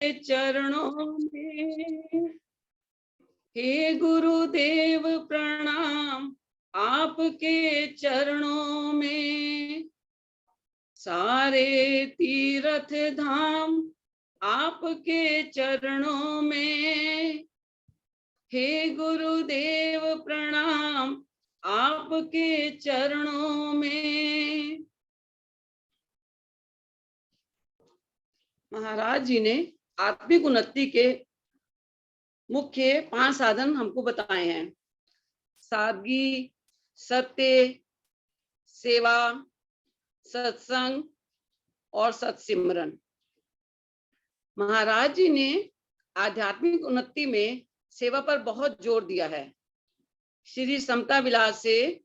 चरणों में। हे गुरुदेव प्रणाम आपके चरणों में। सारे तीर्थ धाम आपके चरणों में। हे गुरुदेव प्रणाम आपके चरणों में। महाराज जी ने आत्मिक उन्नति के मुख्य 5 साधन हमको बताए हैं। सादगी, सत्य, सेवा, सत्संग और सत्सिमरन। महाराज जी ने आध्यात्मिक उन्नति में सेवा पर बहुत जोर दिया है। श्री समता विलास से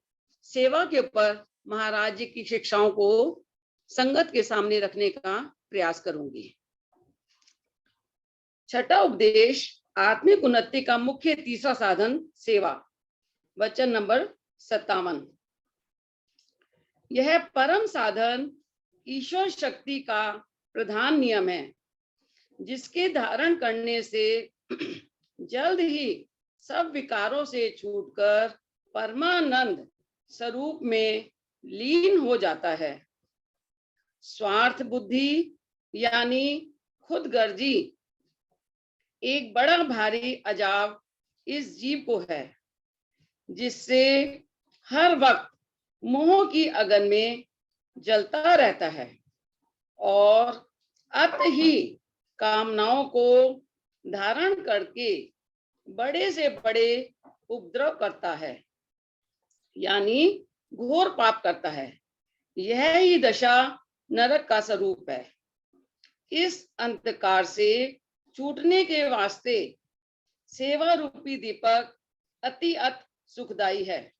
सेवा के ऊपर महाराज जी की शिक्षाओं को संगत के सामने रखने का प्रयास करूंगी। छठा उपदेश, आत्मिक उन्नति का मुख्य तीसरा साधन सेवा। वचन नंबर 57। यह परम साधन ईश्वर शक्ति का प्रधान नियम है, जिसके धारण करने से जल्द ही सब विकारों से छूटकर परमानंद स्वरूप में लीन हो जाता है। स्वार्थ बुद्धि यानी खुदगर्जी एक बड़ा भारी अजाव इस जीव को है, जिससे हर वक्त मोह की अगन में जलता रहता है और अत ही कामनाओं को धारण करके बड़े से बड़े उपद्रव करता है, यानी घोर पाप करता है। यह ही दशा नरक का स्वरूप है। इस अंधकार से छूटने के वास्ते सेवा रूपी दीपक अति सुखदायी है।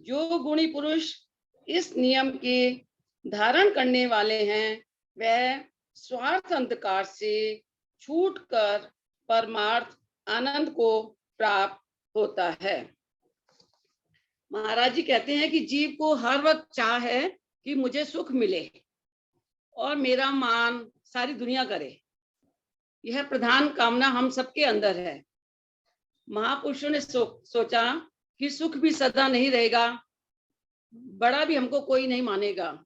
जो गुणी पुरुष इस नियम के धारण करने वाले हैं, वह स्वार्थ अंधकार से छूटकर परमार्थ आनंद को प्राप्त होता है। महाराज जी कहते हैं कि जीव को हर वक्त चाह है कि मुझे सुख मिले और मेरा मान सारी दुनिया करे। यह प्रधान कामना हम सबके अंदर है। महापुरुषों ने सोचा कि सुख भी सदा नहीं रहेगा, बड़ा भी हमको कोई नहीं मानेगा।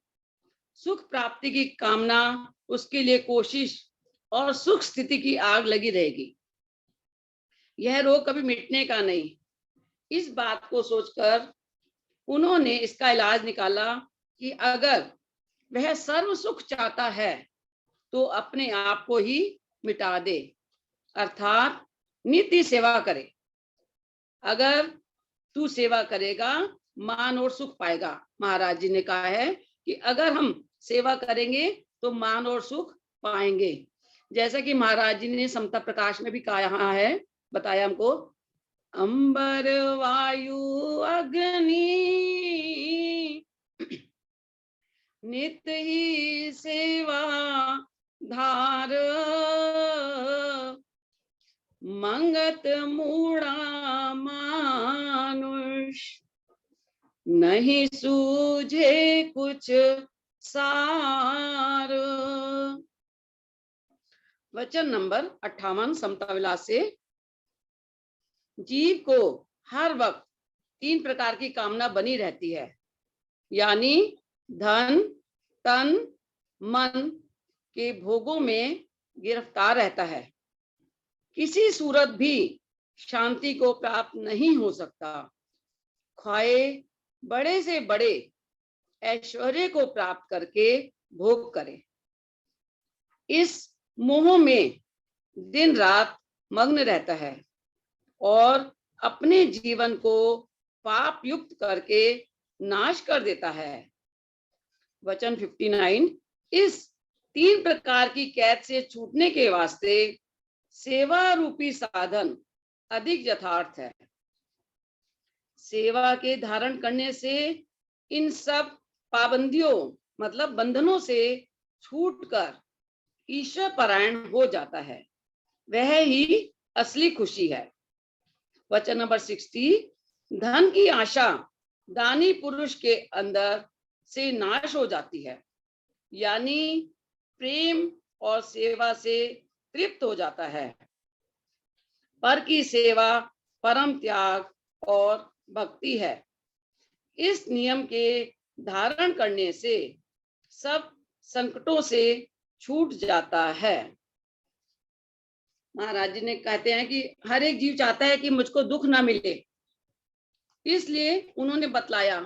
सुख प्राप्ति की कामना, उसके लिए कोशिश और सुख स्थिति की आग लगी रहेगी। यह रोग कभी मिटने का नहीं। इस बात को सोचकर उन्होंने इसका इलाज निकाला कि अगर वह सर्व सुख चाहता है तो अपने आप को ही मिटा दे, अर्थात नित्य सेवा करे। अगर तू सेवा करेगा, मान और सुख पाएगा। महाराज जी ने कहा है कि अगर हम सेवा करेंगे तो मान और सुख पाएंगे। जैसा कि महाराज जी ने समता प्रकाश में भी कहा है, बताया हमको, अंबर वायु अग्नि नित्य ही सेवा धार, मंगत मूढ़ा मानुष नहीं सूझे कुछ सार। वचन नंबर 58 समता विलास से। जीव को हर वक्त 3 प्रकार की कामना बनी रहती है, यानी धन, तन, मन के भोगों में गिरफ्तार रहता है। किसी सूरत भी शांति को प्राप्त नहीं हो सकता। ख्वाए बड़े से बड़े ऐश्वर्य को प्राप्त करके भोग करे। इस मोह में दिन रात मग्न रहता है और अपने जीवन को पाप युक्त करके नाश कर देता है। वचन 59। इस 3 प्रकार की कैद से छूटने के वास्ते सेवा रूपी साधन अधिक यथार्थ है। सेवा के धारण करने से इन सब पाबंदियों मतलब बंधनों से छूटकर ईश्वर परायण हो जाता है। वह ही असली खुशी है। वचन नंबर 60। धन की आशा दानी पुरुष के अंदर से नाश हो जाती है, यानी प्रेम और सेवा से तृप्त हो जाता है। पर की सेवा परम त्याग और भक्ति है। इस नियम के धारण करने से सब संकटों से छूट जाता है। महाराज जी ने कहते हैं कि हर एक जीव चाहता है कि मुझको दुख ना मिले, इसलिए उन्होंने बतलाया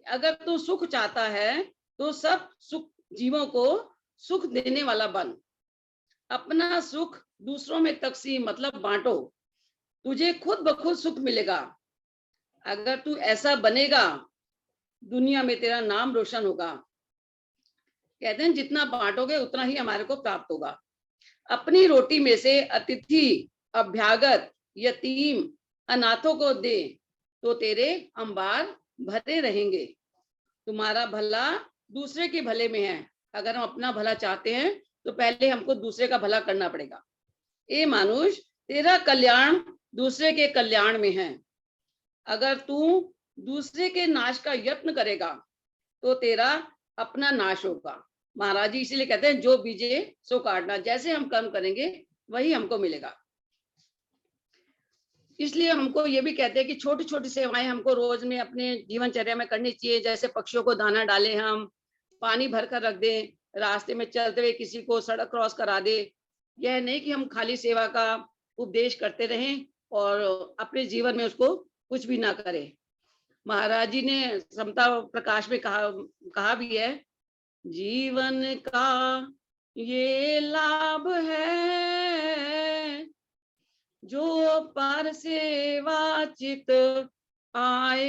अगर तू सुख चाहता है तो सब सुख जीवों को सुख देने वाला बन। अपना सुख दूसरों में तकसीम मतलब बांटो, तुझे खुद ब खुद सुख मिलेगा। अगर तू ऐसा बनेगा दुनिया में तेरा नाम रोशन होगा। कहते हैं जितना बांटोगे उतना ही हमारे को प्राप्त होगा। अपनी रोटी में से अतिथि, अभ्यागत, यतीम, अनाथों को दे तो तेरे अंबार भरे रहेंगे। तुम्हारा भला दूसरे के भले में है। अगर हम अपना भला चाहते हैं तो पहले हमको दूसरे का भला करना पड़ेगा। ए मानुष, तेरा कल्याण दूसरे के कल्याण में है। अगर तू दूसरे के नाश का यत्न करेगा तो तेरा अपना नाश होगा। महाराज जी इसीलिए कहते हैं जो बीजे सो काटना। जैसे हम कर्म करेंगे वही हमको मिलेगा। इसलिए हमको ये भी कहते हैं कि छोटी छोटी सेवाएं हमको रोज में अपने जीवनचर्या में करनी चाहिए। जैसे पक्षियों को दाना डालें, हम पानी भर कर रख दें, रास्ते में चलते हुए किसी को सड़क क्रॉस करा दे। यह नहीं कि हम खाली सेवा का उपदेश करते रहें और अपने जीवन में उसको कुछ भी ना करें। महाराज जी ने समता प्रकाश में कहा भी है, जीवन का ये लाभ है जो पर सेवा चित आए,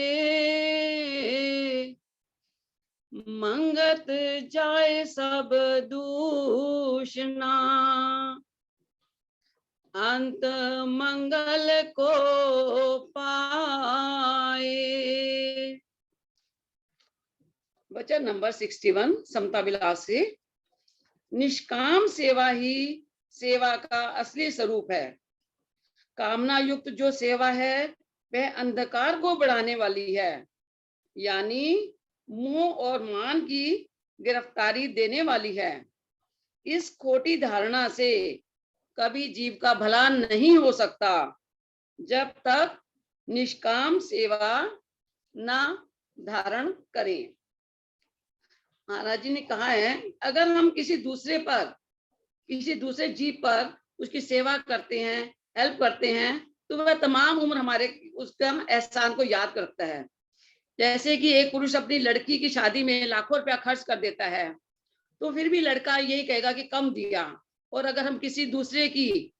मंगत जाए सब दूषणा, अंत मंगल को पाए। वचन नंबर 61 समता विलास से। निष्काम सेवा ही सेवा का असली स्वरूप है। कामना युक्त जो सेवा है वह अंधकार को बढ़ाने वाली है, यानी मोह और मान की गिरफ्तारी देने वाली है। इस खोटी धारणा से कभी जीव का भला नहीं हो सकता जब तक निष्काम सेवा ना धारण करें। महाराज जी ने कहा है अगर हम किसी दूसरे जीव पर उसकी सेवा करते हैं, हेल्प करते हैं, तो वह तमाम उम्र हमारे उसका एहसान को याद करता है। जैसे कि एक पुरुष अपनी लड़की की शादी में लाखों रुपया खर्च कर देता है तो फिर भी लड़का यही कहेगा कि कम दिया। और अगर हम किसी दूसरे की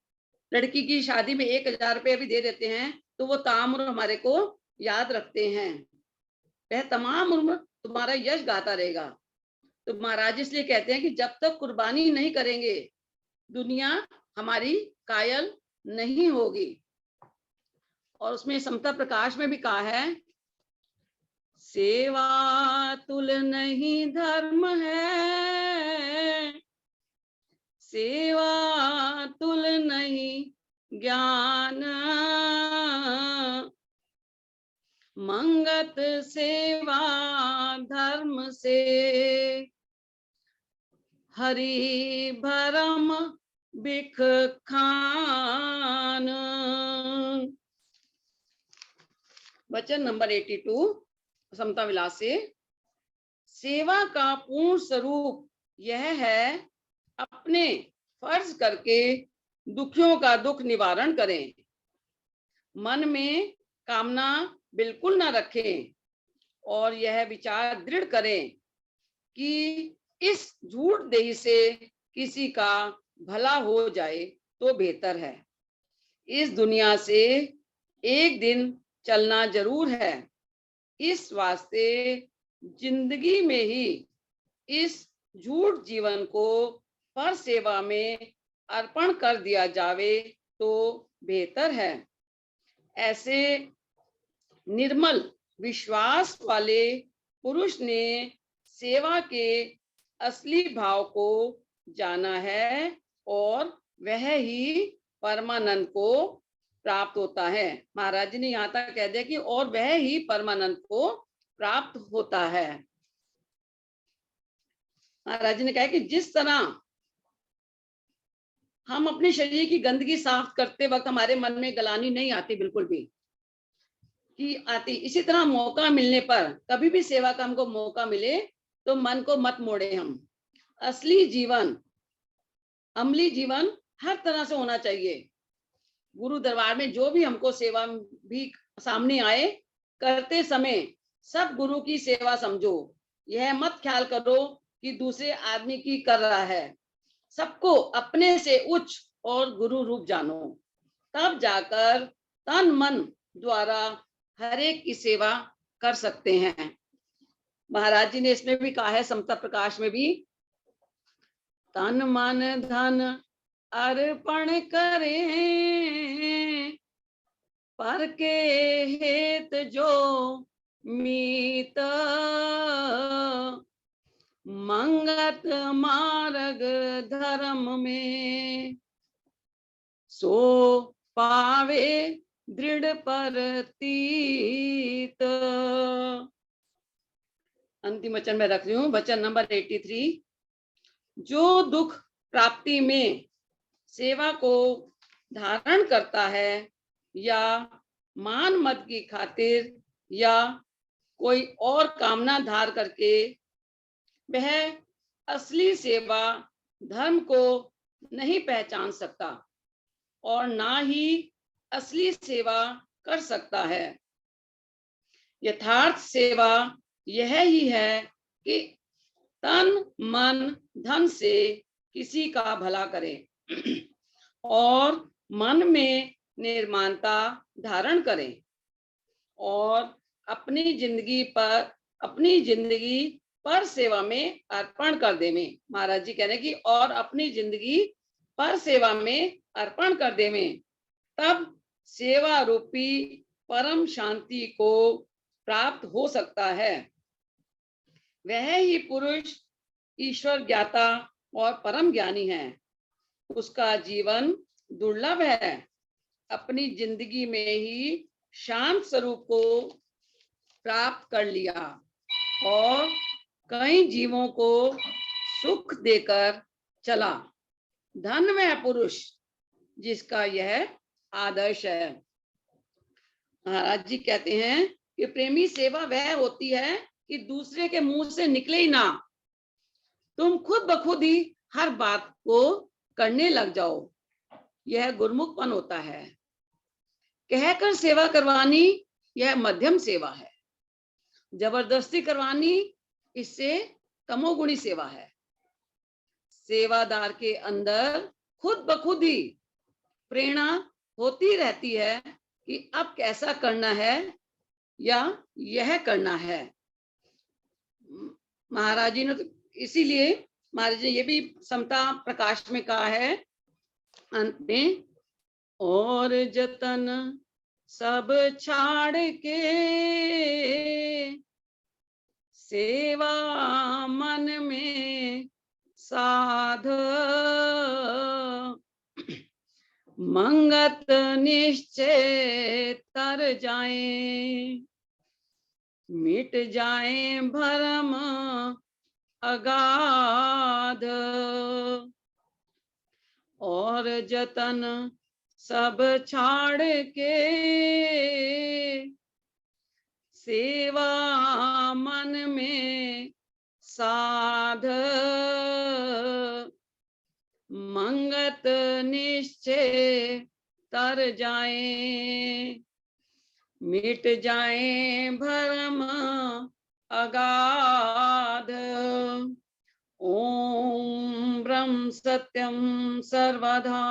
लड़की की शादी में 1000 रुपये भी दे देते हैं तो वो तमाम उम्र हमारे को याद रखते हैं। वह तमाम उम्र तुम्हारा यश गाता रहेगा। तो महाराज इसलिए कहते हैं कि जब तक कुर्बानी नहीं करेंगे दुनिया हमारी कायल नहीं होगी। और उसमें समता प्रकाश में भी कहा है, सेवा तुल नहीं धर्म है, सेवा तुल नहीं ज्ञान, मंगत सेवा धर्म से, हरि भरम बिख खान। वचन नंबर 82 समता विलास से। सेवा का पूर्ण स्वरूप यह है अपने फर्ज करके दुखियों का दुख निवारण करें, मन में कामना बिल्कुल ना रखें और यह विचार दृढ़ करें कि इस झूठ देही से किसी का भला हो जाए तो बेहतर है। इस दुनिया से एक दिन चलना जरूर है, इस वास्ते जिंदगी में ही इस झूठ जीवन को पर सेवा में अर्पण कर दिया जावे तो बेहतर है। ऐसे निर्मल विश्वास वाले पुरुष ने सेवा के असली भाव को जाना है और वह ही परमानंद को प्राप्त होता है। महाराज जी ने यहाँ तक कह दिया कि और वह ही परमानंद को प्राप्त होता है। महाराज जी ने कहा कि जिस तरह हम अपने शरीर की गंदगी साफ करते वक्त हमारे मन में गलानी नहीं आती, बिल्कुल भी कि आती। इसी तरह मौका मिलने पर, कभी भी सेवा का हमको मौका मिले तो मन को मत मोड़े हम। असली जीवन, अमली जीवन हर तरह से होना चाहिए। गुरु दरबार में जो भी हमको सेवा भी सामने आए, करते समय सब गुरु की सेवा समझो। यह मत ख्याल करो कि दूसरे आदमी की कर रहा है। सबको अपने से उच्च और गुरु रूप जानो, तब जाकर तन मन द्वारा हर एक की सेवा कर सकते हैं। महाराज जी ने इसमें भी कहा है, समता प्रकाश में भी, तन मन धन अर्पण करें, पर के हेत जो मीत, मंगत मार्ग धर्म में, सो पावे दृढ़ परतीत। अंतिम वचन में रख रही हूं, वचन नंबर 83। जो दुख प्राप्ति में सेवा को धारण करता है, या मान मत की खातिर या कोई और कामना धार करके, वह असली सेवा धर्म को नहीं पहचान सकता और ना ही असली सेवा कर सकता है। यथार्थ सेवा यह ही है कि तन मन धन से किसी का भला करे और मन में निर्माणता धारण करें और अपनी जिंदगी पर सेवा में अर्पण कर देवें। महाराज जी कह रहे हैं कि और अपनी जिंदगी पर सेवा में अर्पण कर देवें, तब सेवा रूपी परम शांति को प्राप्त हो सकता है। वह ही पुरुष ईश्वर ज्ञाता और परम ज्ञानी है। उसका जीवन दुर्लभ है। अपनी जिंदगी में ही शांत स्वरूप को प्राप्त कर लिया और कई जीवों को सुख देकर चला। धन्य वह पुरुष जिसका यह आदर्श है। महाराज जी कहते हैं कि प्रेमी सेवा वह होती है कि दूसरे के मुंह से निकले ही ना, तुम खुद बखुद ही हर बात को करने लग जाओ। यह गुरमुखपन होता है। कहकर सेवा करवानी यह मध्यम सेवा है। जबरदस्ती करवानी, इससे तमोगुणी सेवा है। सेवादार के अंदर खुद बखुद ही प्रेरणा होती रहती है कि अब कैसा करना है या यह करना है। महाराज जी ने तो इसीलिए महाराज जी ने ये भी समता प्रकाश में कहा है अंत में, और जतन सब छाड़ के सेवा मन में साध, मंगत निश्चय तर जाए, मिट जाए भरम अगाध। और जतन सब छाड़ के सेवा मन में साध, मंगत निश्चय तर जाए, मिट जाए भरम अगाध। ओम ब्रह्म सत्यम सर्वधा